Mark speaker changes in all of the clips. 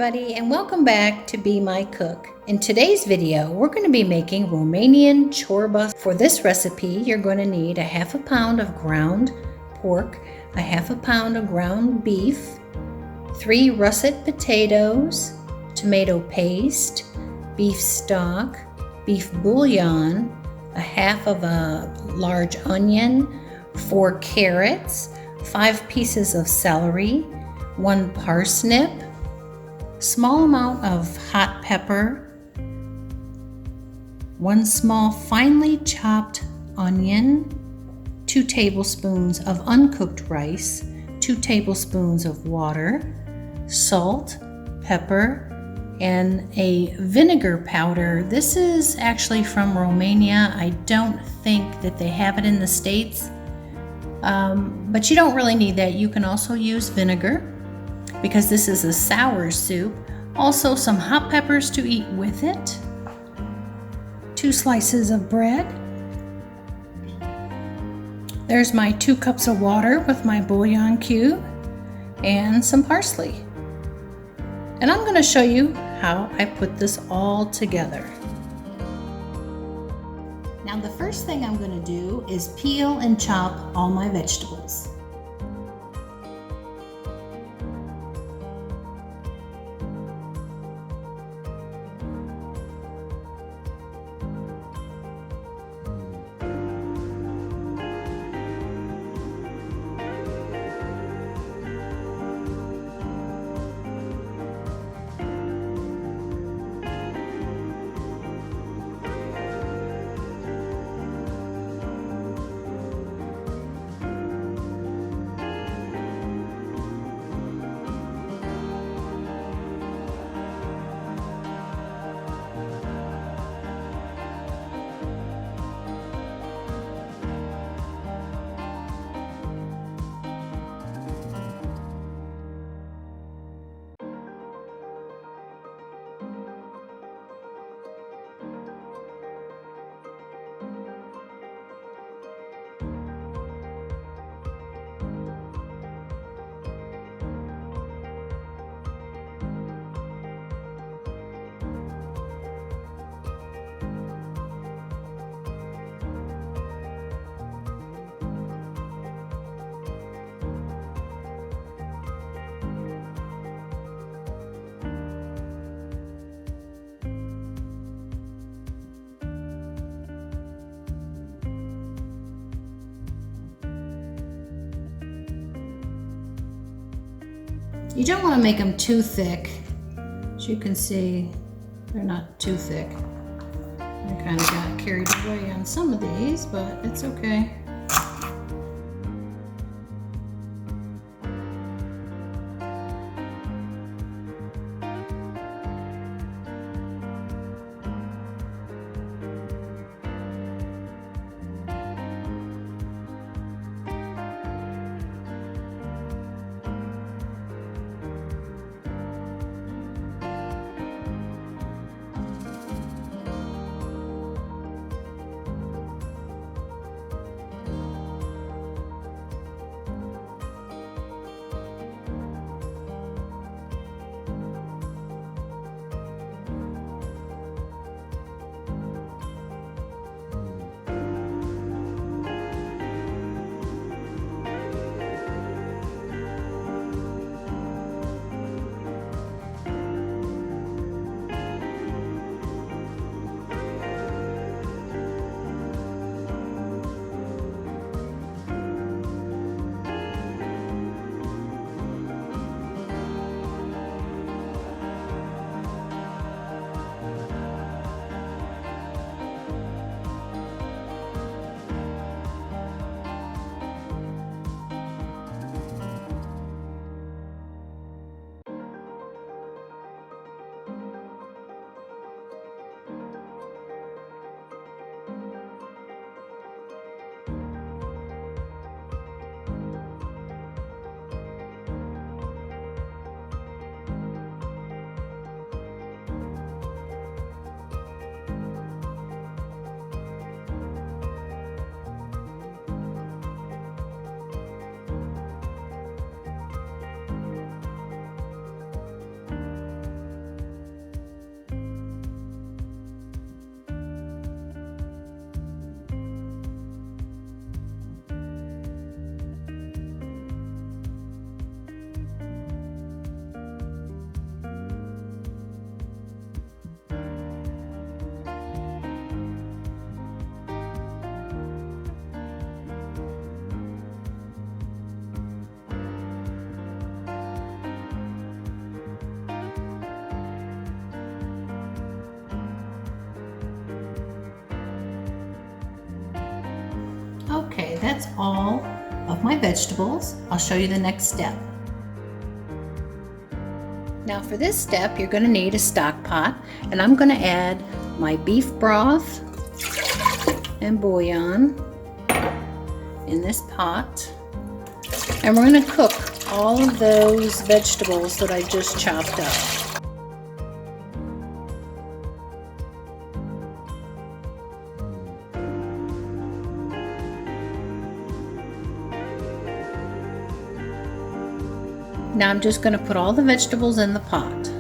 Speaker 1: everybody, and welcome back to Be My Cook. In today's video, we're going to be making Romanian Ciorba. For this recipe, you're going to need a half a pound of ground pork, a half a pound of ground beef, 3 russet potatoes, tomato paste, beef stock, beef bouillon, a half of a large onion, 4 carrots, 5 pieces of celery, 1 parsnip, small amount of hot pepper, 1 small finely chopped onion, 2 tablespoons of uncooked rice, 2 tablespoons of water, salt, pepper, and a vinegar powder. This is actually from Romania. I don't think that they have it in the States, but you don't really need that. You can also use vinegar, because this is a sour soup. Also some hot peppers to eat with it. 2 slices of bread. There's my 2 cups of water with my bouillon cube and some parsley. And I'm going to show you how I put this all together. Now the first thing I'm going to do is peel and chop all my vegetables. You don't want to make them too thick. As you can see, they're not too thick. I kind of got carried away on some of these, but it's okay. that's all of my vegetables. I'll show you the next step. Now for this step, you're going to need a stock pot, and I'm going to add my beef broth and bouillon in this pot. And we're going to cook all of those vegetables that I just chopped up. Now I'm just going to put all the vegetables in the pot.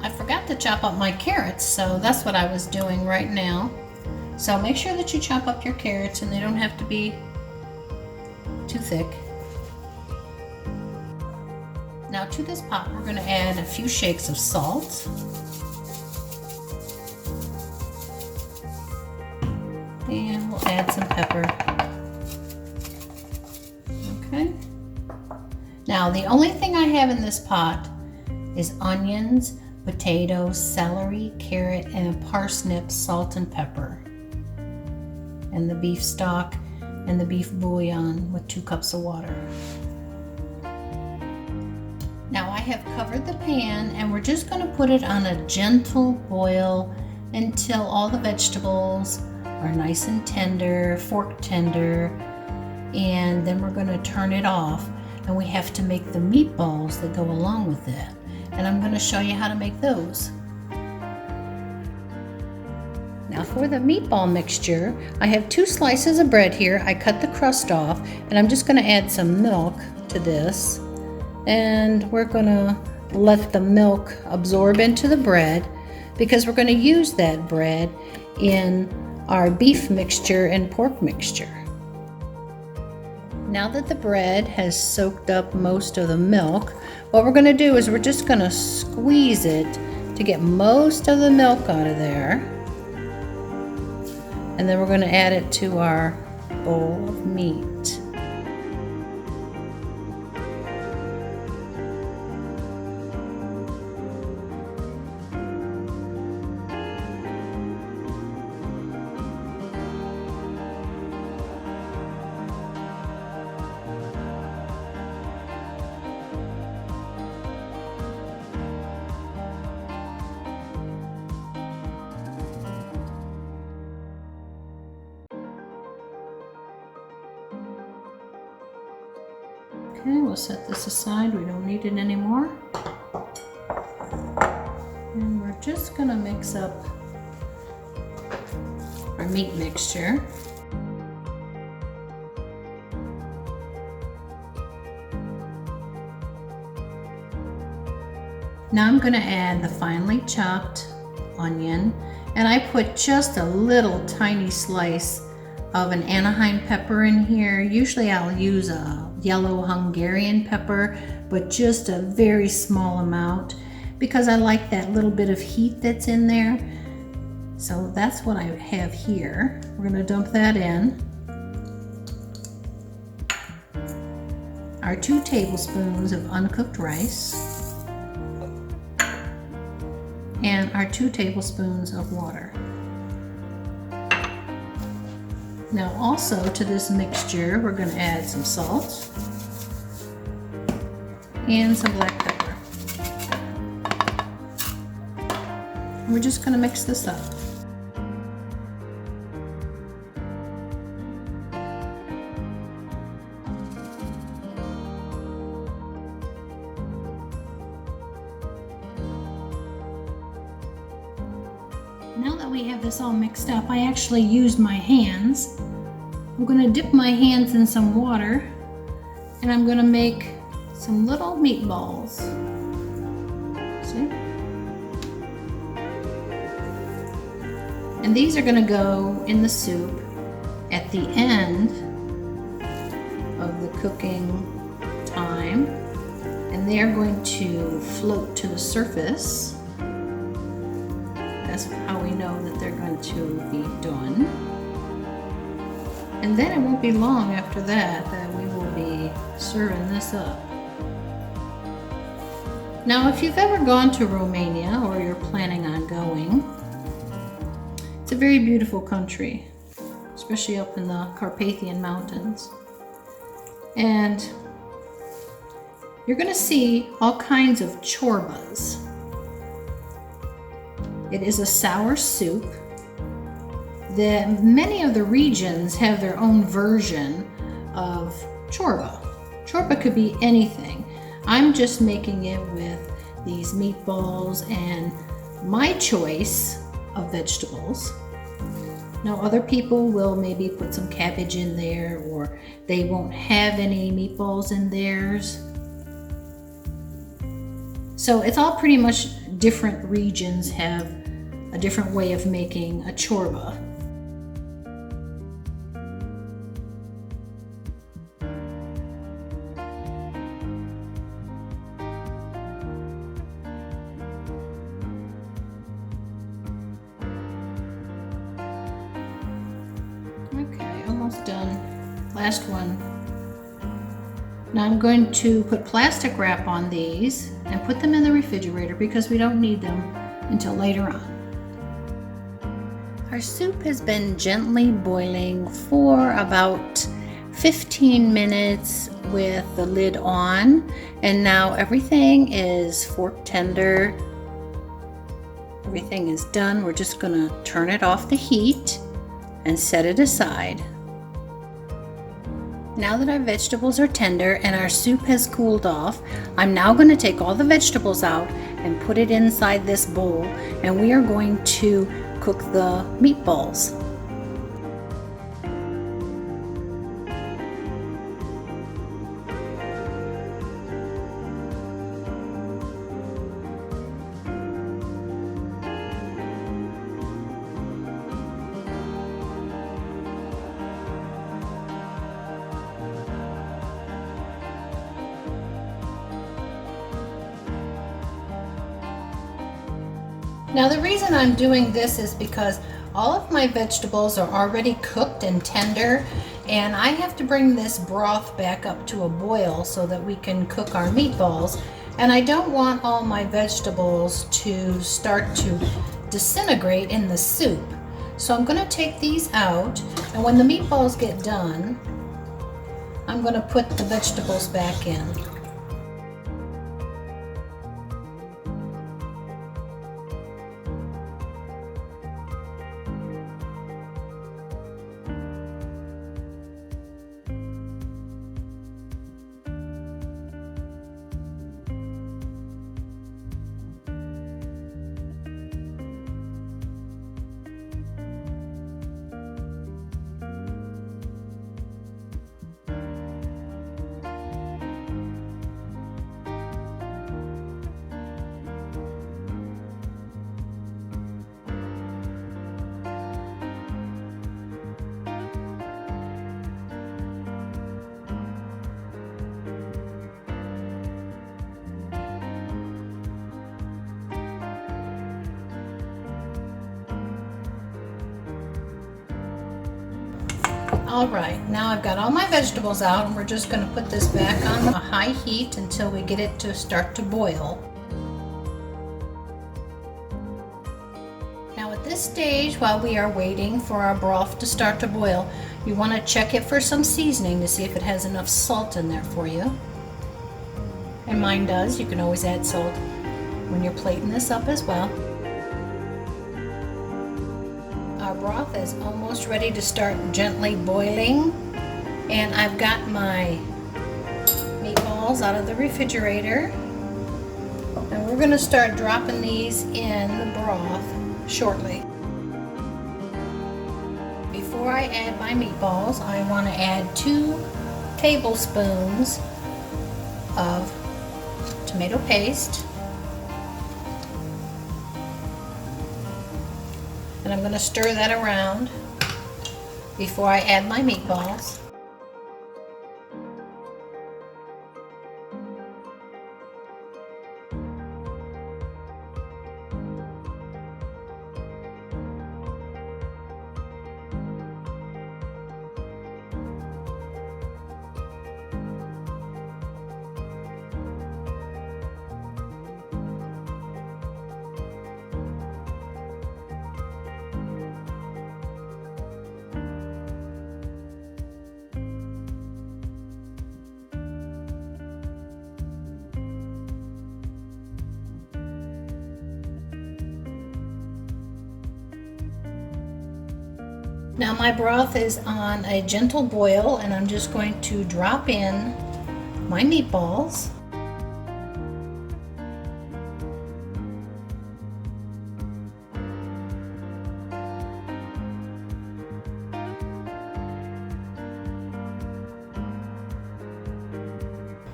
Speaker 1: I forgot to chop up my carrots, so that's what I was doing right now. So make sure that you chop up your carrots, and they don't have to be too thick. Now to this pot, we're going to add a few shakes of salt. And we'll add some pepper. Okay. Now the only thing I have in this pot is onions, potatoes, celery, carrot, and parsnip, salt and pepper. And the beef stock and the beef bouillon with 2 cups of water. Now I have covered the pan, and we're just going to put it on a gentle boil until all the vegetables are nice and tender, fork tender, and then we're going to turn it off, and we have to make the meatballs that go along with it. And I'm going to show you how to make those. Now for the meatball mixture, I have 2 slices of bread here. I cut the crust off, and I'm just going to add some milk to this. And we're going to let the milk absorb into the bread, because we're going to use that bread in our beef mixture and pork mixture. Now that the bread has soaked up most of the milk, what we're going to do is we're just going to squeeze it to get most of the milk out of there. And then we're going to add it to our bowl of meat. Okay, we'll set this aside. We don't need it anymore. And we're just going to mix up our meat mixture. Now I'm going to add the finely chopped onion, and I put just a little tiny slice of an Anaheim pepper in here. Usually I'll use a yellow Hungarian pepper, but just a very small amount because I like that little bit of heat that's in there. So that's what I have here. We're going to dump that in. Our 2 tablespoons of uncooked rice and our 2 tablespoons of water. Now also to this mixture, we're going to add some salt and some black pepper. And we're just going to mix this up. Now that we have this all mixed up, I actually used my hands. I'm going to dip my hands in some water, and I'm going to make some little meatballs. See? And these are going to go in the soup at the end of the cooking time. And they are going to float to the surface. That's how we know that they're going to be done. And then it won't be long after that we will be serving this up. Now, if you've ever gone to Romania or you're planning on going, it's a very beautiful country, especially up in the Carpathian Mountains. And you're going to see all kinds of ciorbas. It is a sour soup. Many of the regions have their own version of ciorba. Ciorba could be anything. I'm just making it with these meatballs and my choice of vegetables. Now, other people will maybe put some cabbage in there, or they won't have any meatballs in theirs. So it's all pretty much different regions have a different way of making a ciorba. Okay, almost done. Last one. Now I'm going to put plastic wrap on these and put them in the refrigerator because we don't need them until later on. Our soup has been gently boiling for about 15 minutes with the lid on, and now everything is fork tender. Everything is done. We're just gonna turn it off the heat and set it aside. Now that our vegetables are tender and our soup has cooled off, I'm now going to take all the vegetables out and put it inside this bowl, and we are going to cook the meatballs. Now the reason I'm doing this is because all of my vegetables are already cooked and tender, and I have to bring this broth back up to a boil so that we can cook our meatballs. And I don't want all my vegetables to start to disintegrate in the soup. So I'm going to take these out, and when the meatballs get done, I'm going to put the vegetables back in. All right, now I've got all my vegetables out, and we're just going to put this back on a high heat until we get it to start to boil. Now at this stage, while we are waiting for our broth to start to boil, you want to check it for some seasoning to see if it has enough salt in there for you. And mine does. You can always add salt when you're plating this up as well. Our broth is almost ready to start gently boiling, and I've got my meatballs out of the refrigerator, and we're going to start dropping these in the broth shortly. Before I add my meatballs, I want to add 2 tablespoons of tomato paste. And I'm going to stir that around before I add my meatballs. Now my broth is on a gentle boil, and I'm just going to drop in my meatballs.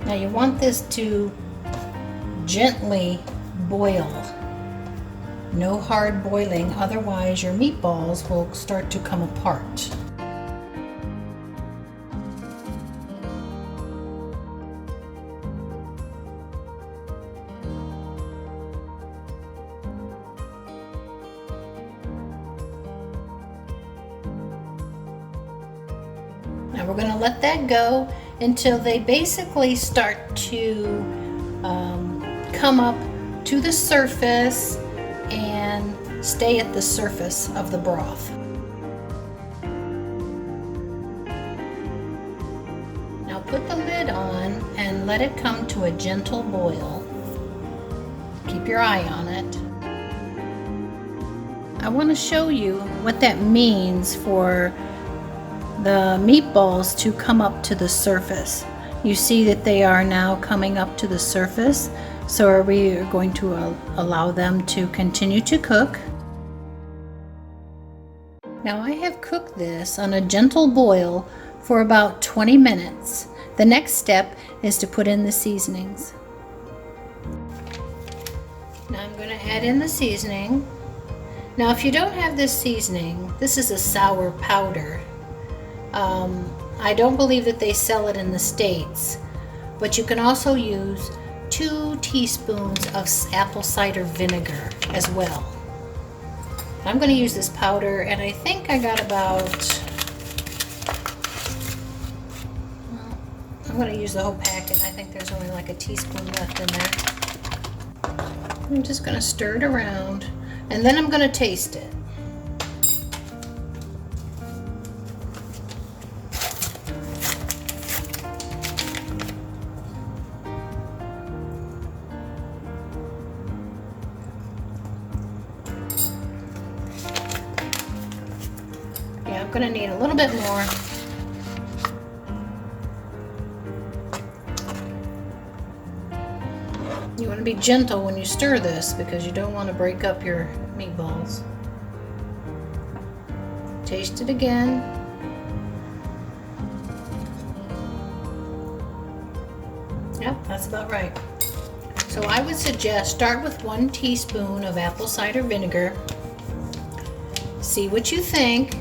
Speaker 1: Now you want this to gently boil. No hard boiling, otherwise your meatballs will start to come apart. Now we're going to let that go until they basically start to come up to the surface and stay at the surface of the broth. Now put the lid on and let it come to a gentle boil. Keep your eye on it. I want to show you what that means for the meatballs to come up to the surface. You see that they are now coming up to the surface. So we are going to allow them to continue to cook. Now I have cooked this on a gentle boil for about 20 minutes. The next step is to put in the seasonings. Now I'm going to add in the seasoning. Now if you don't have this seasoning, this is a sour powder. I don't believe that they sell it in the States, but you can also use 2 teaspoons of apple cider vinegar as well. I'm going to use this powder, and I think I got about, well, I'm going to use the whole packet. I think there's only like a teaspoon left in there. I'm just going to stir it around, and then I'm going to taste it. I'm going to need a little bit more. You want to be gentle when you stir this because you don't want to break up your meatballs. Taste it again. Yep, that's about right. So I would suggest start with 1 teaspoon of apple cider vinegar. See what you think.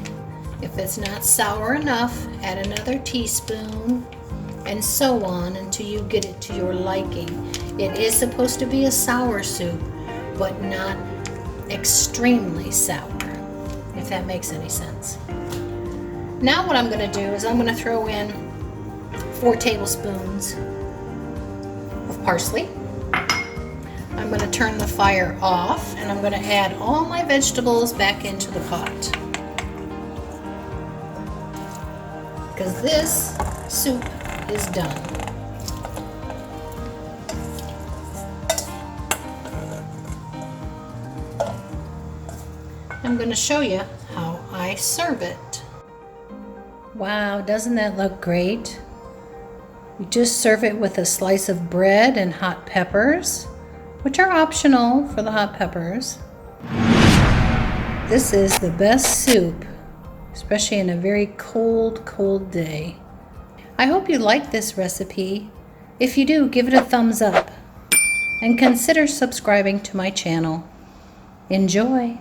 Speaker 1: If it's not sour enough, add another teaspoon, and so on until you get it to your liking. It is supposed to be a sour soup, but not extremely sour, if that makes any sense. Now what I'm going to do is I'm going to throw in 4 tablespoons of parsley. I'm going to turn the fire off, and I'm going to add all my vegetables back into the pot. Because this soup is done. I'm going to show you how I serve it. Wow, doesn't that look great? You just serve it with a slice of bread and hot peppers, which are optional for the hot peppers. This is the best soup, especially in a very cold, cold day. I hope you like this recipe. If you do, give it a thumbs up and consider subscribing to my channel. Enjoy!